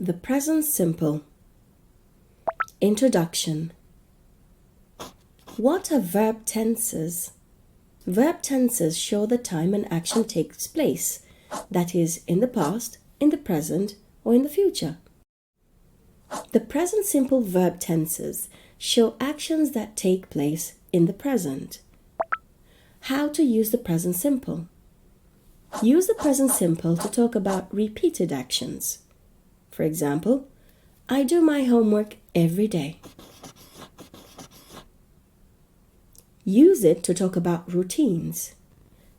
The present simple. Introduction. What are verb tenses? Verb tenses show the time an action takes place, that is, in the past, in the present, or in the future. The present simple verb tenses show actions that take place in the present. How to use the present simple? Use the present simple to talk about repeated actions. For example, I do my homework every day. Use it to talk about routines.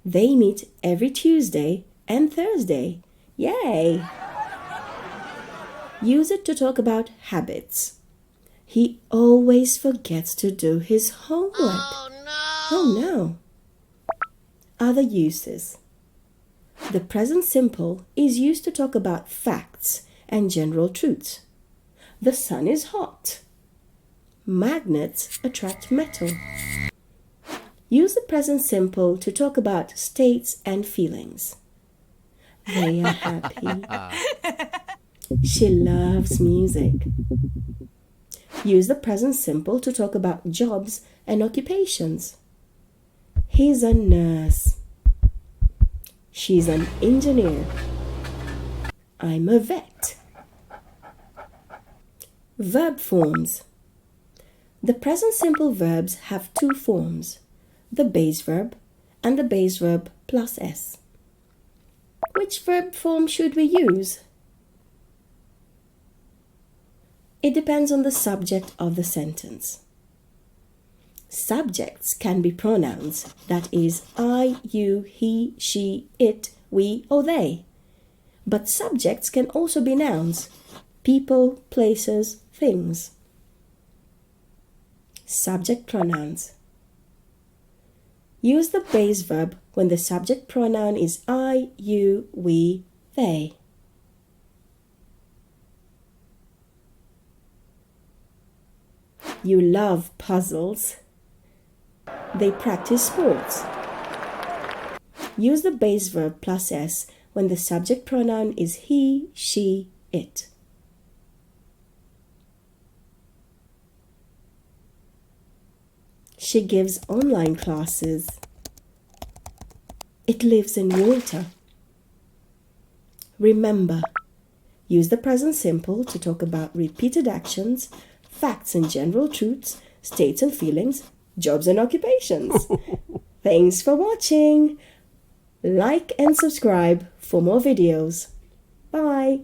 They meet every Tuesday and Thursday. Yay! Use it to talk about habits. He always forgets to do his homework. Oh no! Other uses. The present simple is used to talk about facts and general truths. The sun is hot. Magnets attract metal. Use the present simple to talk about states and feelings. They are happy. She loves music. Use the present simple to talk about jobs and occupations. He's a nurse. She's an engineer. I'm a vet. Verb forms. The present simple verbs have two forms, the base verb and the base verb plus s. Which verb form should we use? It depends on the subject of the sentence. Subjects can be pronouns, that is, I, you, he, she, it, we, or they. But subjects can also be nouns, people, places, things. Subject pronouns. Use the base verb when the subject pronoun is I, you, we, they. You love puzzles. They practice sports. Use the base verb plus s when the subject pronoun is he, she, it. She gives online classes. It lives in water. Remember, use the present simple to talk about repeated actions, facts and general truths, states and feelings, jobs and occupations. Thanks for watching. Like and subscribe for more videos. Bye.